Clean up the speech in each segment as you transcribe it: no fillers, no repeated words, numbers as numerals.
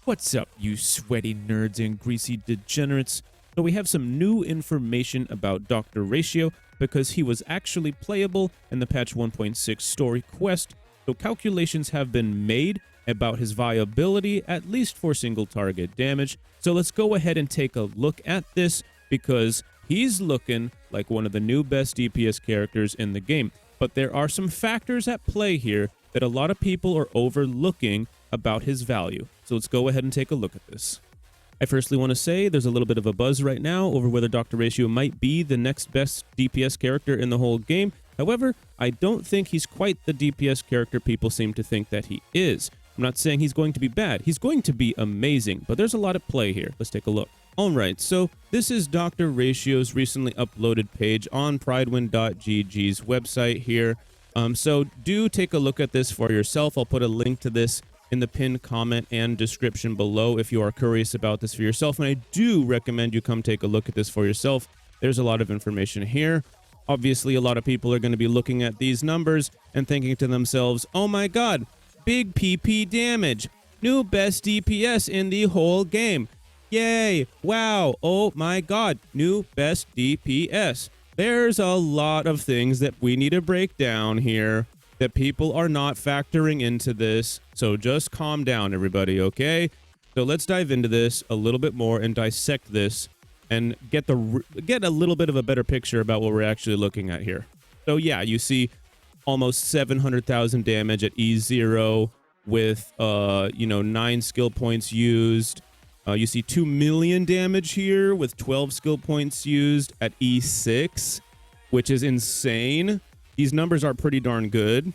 What's up, you sweaty nerds and greasy degenerates? So we have some new information about Dr. Ratio because he was actually playable in the patch 1.6 story quest. So calculations have been made about his viability, at least for single target damage. So let's go ahead and take a look at this because he's looking like one of the new best DPS characters in the game. But there are some factors at play here that a lot of people are overlooking about his value. So let's go ahead and take a look at this. I firstly want to say there's a little bit of a buzz right now over whether Dr. Ratio might be the next best DPS character in the whole game. However, I don't think he's quite the DPS character people seem to think that he is. I'm not saying he's going to be bad. He's going to be amazing, but there's a lot at play here. Let's take a look. Alright, so this is Dr. Ratio's recently uploaded page on Prydwen.gg's website here. So do take a look at this for yourself. I'll put a link to this in the pinned comment and description below if you are curious about this for yourself. And I do recommend you come take a look at this for yourself. There's a lot of information here. Obviously, a lot of people are going to be looking at these numbers and thinking to themselves, oh my god, big PP damage, new best DPS in the whole game. Yay, wow, oh my god, new best DPS. There's a lot of things that we need to break down here that people are not factoring into this. So just calm down, everybody, okay? So let's dive into this a little bit more and dissect this and get a little bit of a better picture about what we're actually looking at here. So yeah, you see almost 700,000 damage at E0 with 9 skill points used. You see 2 million damage here with 12 skill points used at E6, which is insane. These numbers are pretty darn good.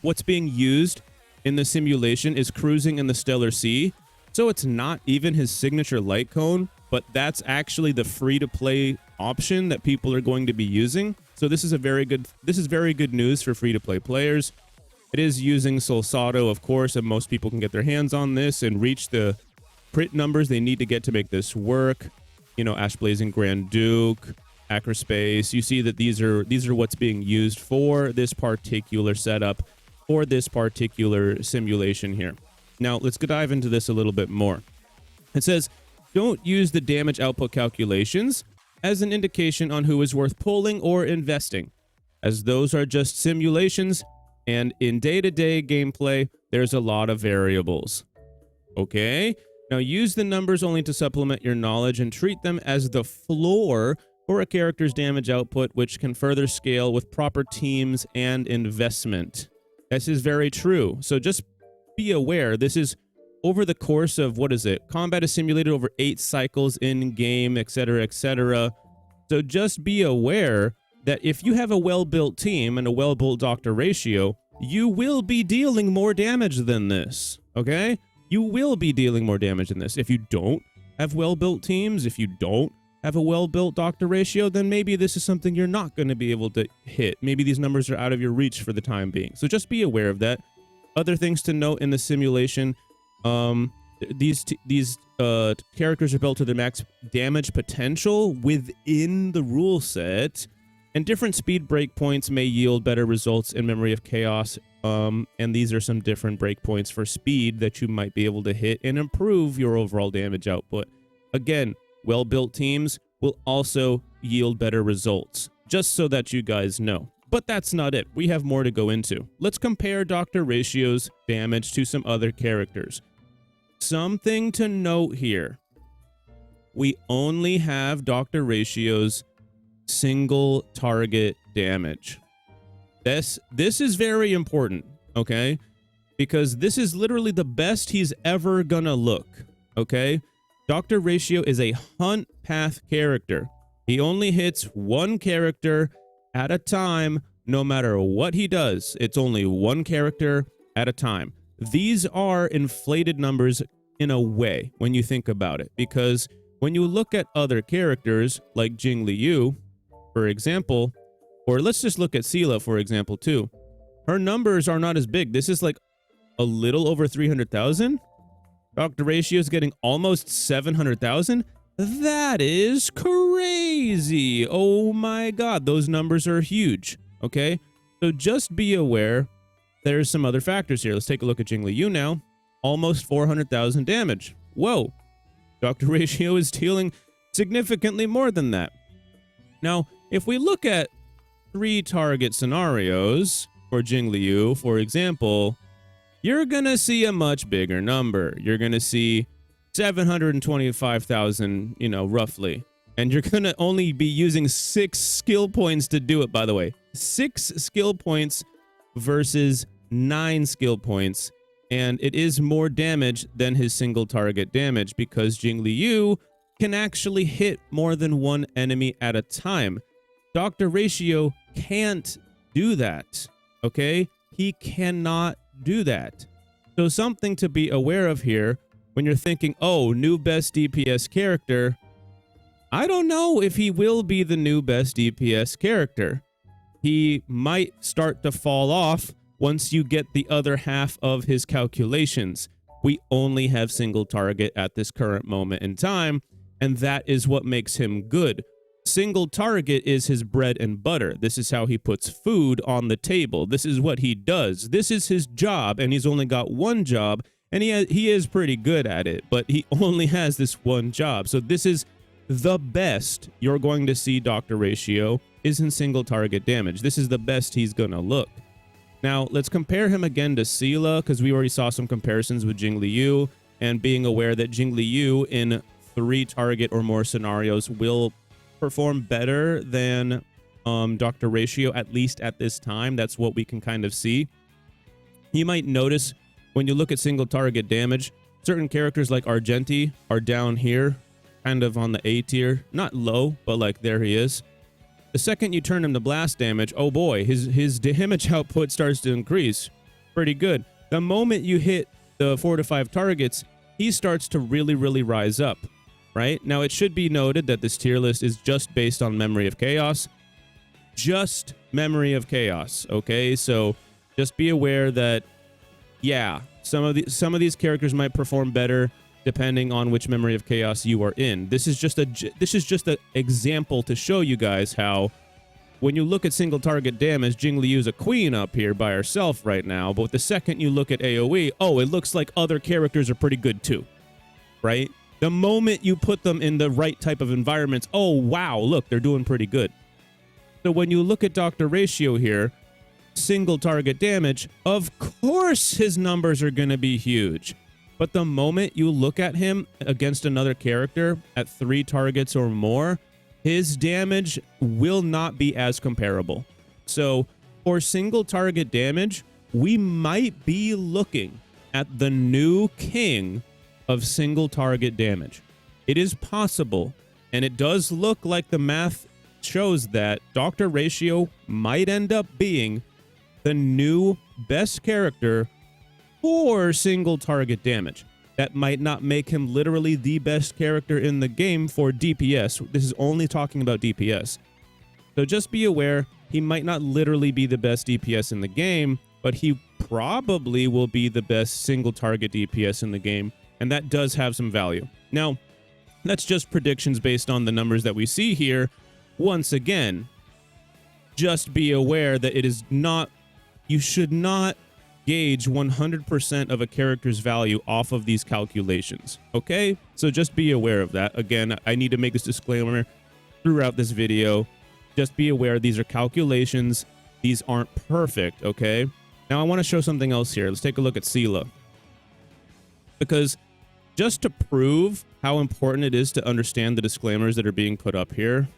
What's being used in the simulation is cruising in the Stellar Sea. So it's not even his signature light cone, but that's actually the free-to-play option that people are going to be using. So this is very good news for free-to-play players. It is using Solsato, of course, and most people can get their hands on this and reach the crit numbers they need to get to make this work. You know, Ash Blazing Grand Duke, Acrospace. You see that these are what's being used for this particular setup, for this particular simulation here. Now, let's dive into this a little bit more. It says, don't use the damage output calculations as an indication on who is worth pulling or investing, as those are just simulations, and in day-to-day gameplay, there's a lot of variables. Okay? Now, use the numbers only to supplement your knowledge and treat them as the floor for a character's damage output, which can further scale with proper teams and investment. This is very true. So just be aware, this is over the course of, what is it? Combat is simulated over 8 cycles in-game, etc., etc. So just be aware that if you have a well-built team and a well-built Dr. Ratio, you will be dealing more damage than this, okay? You will be dealing more damage than this. If you don't have well-built teams, if you don't have a well-built Dr. Ratio, then maybe this is something you're not going to be able to hit. Maybe these numbers are out of your reach for the time being. So just be aware of that. Other things to note in the simulation, these characters are built to their max damage potential within the rule set, and different speed breakpoints may yield better results in Memory of Chaos, and these are some different breakpoints for speed that you might be able to hit and improve your overall damage output. Again, well-built teams will also yield better results, just so that you guys know. But that's not it. We have more to go into. Let's compare Dr. Ratio's damage to some other characters. Something to note here. We only have Dr. Ratio's single target damage. This is very important, okay? Because this is literally the best he's ever gonna look, okay? Dr. Ratio is a hunt path character. He only hits one character at a time, no matter what he does. It's only one character at a time. These are inflated numbers in a way when you think about it, because when you look at other characters like Jingliu, for example, or let's just look at Seele, for example, too. Her numbers are not as big. This is like a little over 300,000. Dr. Ratio is getting almost 700,000. That is crazy. Oh my god, those numbers are huge. Okay, so just be aware there's some other factors here. Let's take a look at Jingliu now. almost 400,000 damage. Whoa. Dr. Ratio is dealing significantly more than that. Now, if we look at 3 target scenarios for Jingliu, for example, you're going to see a much bigger number. You're going to see 725,000, roughly. And you're going to only be using 6 skill points to do it, by the way. 6 skill points versus 9 skill points. And it is more damage than his single target damage because Jingliu can actually hit more than one enemy at a time. Dr. Ratio can't do that, okay? He cannot do that. So something to be aware of here when you're thinking, oh, new best DPS character. I don't know if he will be the new best DPS character. He might start to fall off once you get the other half of his calculations. We only have single target at this current moment in time, and that is what makes him good. Single target is his bread and butter. This is how he puts food on the table. This is what he does. This is his job, and he's only got one job, and he is pretty good at it, but he only has this one job. So this is the best you're going to see Dr. Ratio is in single target damage. This is the best he's gonna look. Now, let's compare him again to Seele, because we already saw some comparisons with Jingliu, and being aware that Jingliu in 3 target or more scenarios will perform better than Dr. Ratio, at least at this time. That's what we can kind of see. You might notice when you look at single target damage, certain characters like Argenti are down here, kind of on the A tier. Not low, but like there he is. The second you turn him to blast damage, oh boy, his damage output starts to increase. Pretty good. The moment you hit the 4 to 5 targets, he starts to really, really rise up, right? Now, it should be noted that this tier list is just based on Memory of Chaos. Just Memory of Chaos, okay? So just be aware that, yeah, some of these characters might perform better depending on which Memory of Chaos you are in. This is just an example to show you guys how when you look at single target damage, Jingliu's a queen up here by herself right now, but the second you look at AoE, oh, it looks like other characters are pretty good too, right? The moment you put them in the right type of environments, oh, wow, look, they're doing pretty good. So when you look at Dr. Ratio here, single target damage, of course his numbers are going to be huge. But the moment you look at him against another character at 3 targets or more, his damage will not be as comparable. So for single target damage, we might be looking at the new king of single target damage. It is possible, and it does look like the math shows that Dr. Ratio might end up being the new best character for single target damage. That might not make him literally the best character in the game for DPS. This is only talking about DPS. So just be aware, he might not literally be the best DPS in the game, but he probably will be the best single target DPS in the game, and that does have some value. Now, that's just predictions based on the numbers that we see here. Once again, just be aware that it is not, you should not gauge 100% of a character's value off of these calculations, okay? So just be aware of that. Again, I need to make this disclaimer throughout this video. Just be aware these are calculations. These aren't perfect, okay? Now I want to show something else here. Let's take a look at Seele. Because just to prove how important it is to understand the disclaimers that are being put up here,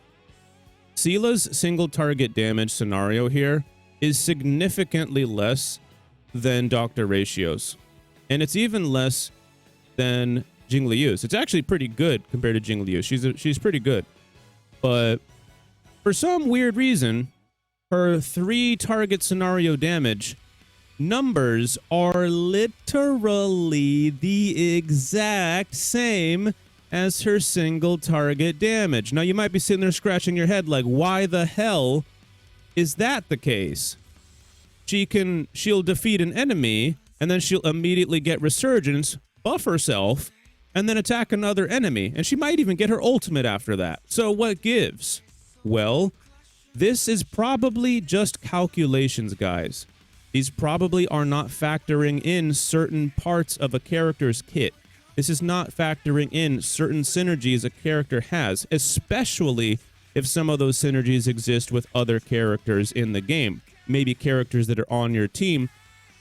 Seele's single target damage scenario here is significantly less than Dr. Ratio's. And it's even less than Jingliu's. It's actually pretty good compared to Jingliu. She's pretty good. But for some weird reason, her 3 target scenario damage numbers are literally the exact same as her single target damage. Now you might be sitting there scratching your head like, why the hell is that the case? She'll defeat an enemy, and then she'll immediately get resurgence, buff herself, and then attack another enemy. And she might even get her ultimate after that. So what gives? Well, this is probably just calculations, guys. These probably are not factoring in certain parts of a character's kit. This is not factoring in certain synergies a character has, especially if some of those synergies exist with other characters in the game. Maybe characters that are on your team,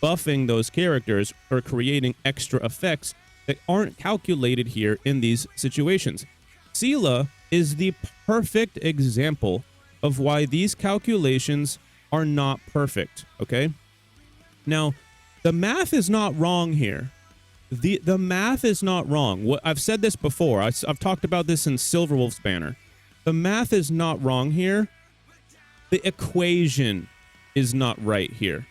buffing those characters or creating extra effects that aren't calculated here in these situations. Seele is the perfect example of why these calculations are not perfect, okay? Now, the math is not wrong here. The math is not wrong. I've said this before. I've talked about this in Silverwolf's banner. The math is not wrong here. The equation is not right here.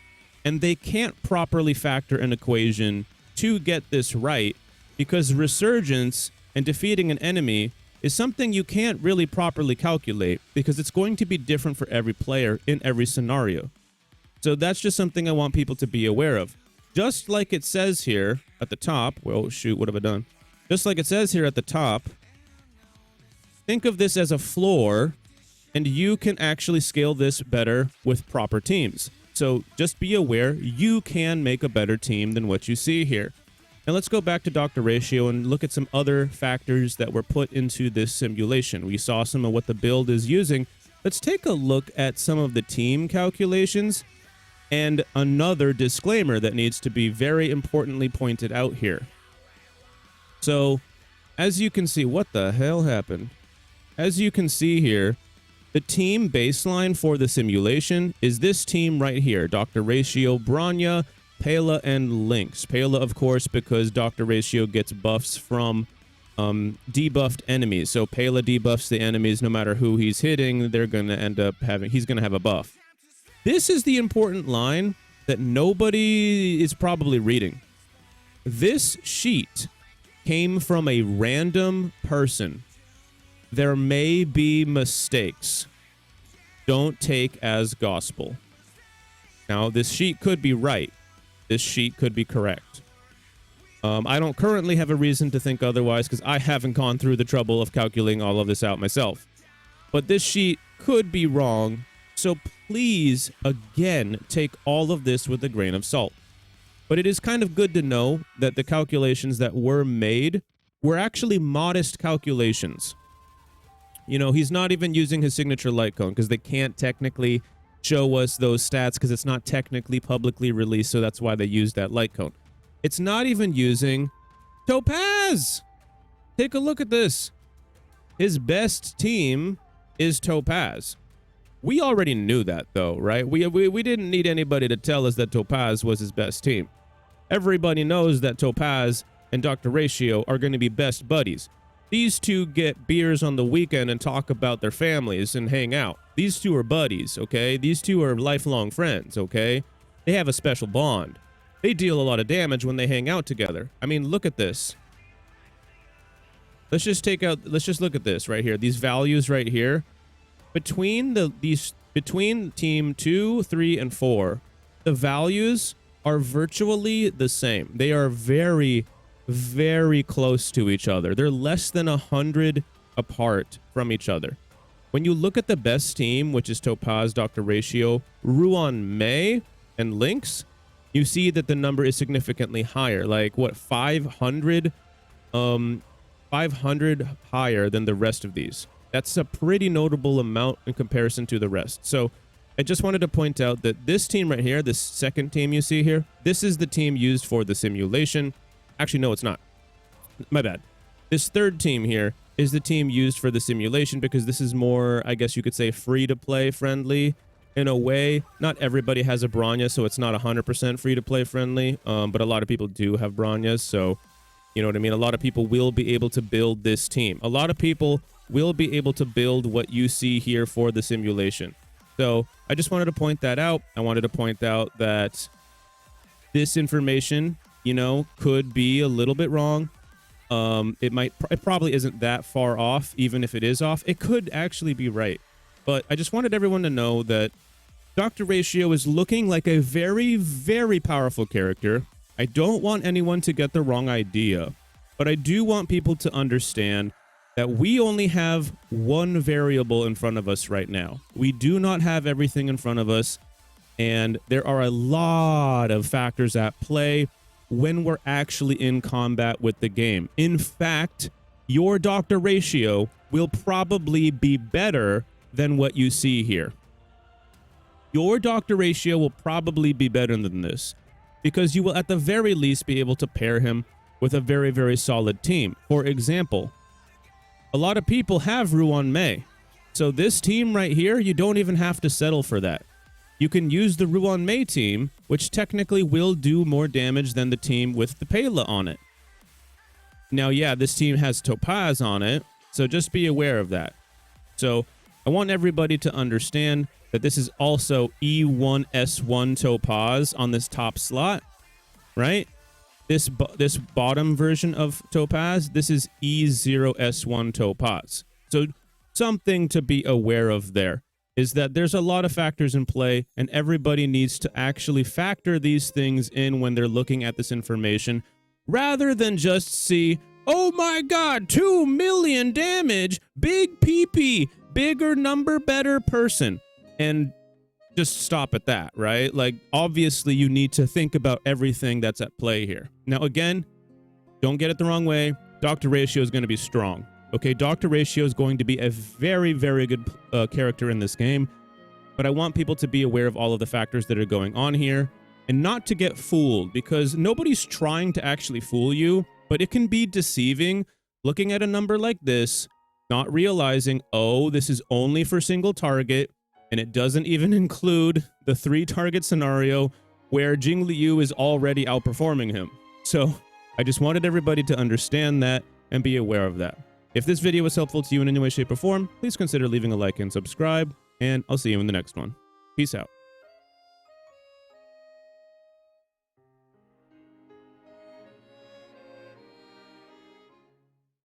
And they can't properly factor an equation to get this right, because resurgence and defeating an enemy is something you can't really properly calculate, because it's going to be different for every player in every scenario. So that's just something I want people to be aware of. Just like it says here at the top, well, shoot, what have I done? Just like it says here at the top, think of this as a floor, and you can actually scale this better with proper teams. So just be aware, you can make a better team than what you see here. Now let's go back to Dr. Ratio and look at some other factors that were put into this simulation. We saw some of what the build is using. Let's take a look at some of the team calculations. And another disclaimer that needs to be very importantly pointed out here. So, as you can see, what the hell happened? As you can see here, the team baseline for the simulation is this team right here. Dr. Ratio, Bronya, Pela, and Lynx. Pela, of course, because Dr. Ratio gets buffs from debuffed enemies. So Pela debuffs the enemies no matter who he's hitting. They're going to end up he's going to have a buff. This is the important line that nobody is probably reading. This sheet came from a random person. There may be mistakes. Don't take as gospel. Now, this sheet could be right. This sheet could be correct. I don't currently have a reason to think otherwise, because I haven't gone through the trouble of calculating all of this out myself. But this sheet could be wrong. So please, again, take all of this with a grain of salt. But it is kind of good to know that the calculations that were made were actually modest calculations. You know, he's not even using his signature light cone, because they can't technically show us those stats because it's not technically publicly released, so that's why they used that light cone. It's not even using Topaz! Take a look at this. His best team is Topaz. We already knew that, though, right? We didn't need anybody to tell us that Topaz was his best team. Everybody knows that Topaz and Dr. Ratio are going to be best buddies. These two get beers on the weekend and talk about their families and hang out. These two are buddies, okay? These two are lifelong friends, okay? They have a special bond. They deal a lot of damage when they hang out together. I mean, look at this. Let's just look at this right here. These values right here. Between team 2, 3, and 4, the values are virtually the same. They are very, very close to each other. They're less than 100 apart from each other. When you look at the best team, which is Topaz, Dr. Ratio, Ruan Mei, and Lynx, you see that the number is significantly higher. Like, what, 500 higher than the rest of these. That's a pretty notable amount in comparison to the rest. So I just wanted to point out that this team right here, this second team you see here, this is the team used for the simulation. Actually, no, it's not. My bad. This third team here is the team used for the simulation, because this is more, I guess you could say, free-to-play friendly in a way. Not everybody has a Bronya, so it's not 100% free-to-play friendly, but a lot of people do have Bronyas, so you know what I mean? A lot of people will be able to build this team. A lot of people will be able to build what you see here for the simulation. So I just wanted to point that out. I wanted to point out that this information, you know, could be a little bit wrong. It probably isn't that far off. Even if it is off, it could actually be right. But I just wanted everyone to know that Dr. Ratio is looking like a very, very powerful character. I don't want anyone to get the wrong idea, but I do want people to understand that we only have one variable in front of us right now. We do not have everything in front of us, And there are a lot of factors at play when we're actually in combat with the game. In fact, your doctor ratio will probably be better than what you see here. Your doctor ratio will probably be better than this because you will at the very least be able to pair him with a very, very solid team. For example, a lot of people have Ruan Mei. So this team right here, you don't even have to settle for that. You can use the Ruan Mei team, which technically will do more damage than the team with the Pela on it. Now, yeah, this team has Topaz on it, so just be aware of that. So I want everybody to understand that this is also E1S1 Topaz on this top slot, right? This bottom version of Topaz, this is E0S1 Topaz. So something to be aware of there is that there's a lot of factors in play, and everybody needs to actually factor these things in when they're looking at this information, rather than just see, oh my god, 2 million damage, big PP, bigger number, better person, and just stop at that, right? Like, obviously, you need to think about everything that's at play here. Now, again, don't get it the wrong way. Doctor Ratio is going to be strong. Okay, Doctor Ratio is going to be a very, very good character in this game, but I want people to be aware of all of the factors that are going on here and not to get fooled, because nobody's trying to actually fool you, but it can be deceiving looking at a number like this, not realizing, oh, this is only for single target, and it doesn't even include the 3-target scenario where Jingliu is already outperforming him. So I just wanted everybody to understand that and be aware of that. If this video was helpful to you in any way, shape, or form, please consider leaving a like and subscribe, and I'll see you in the next one. Peace out.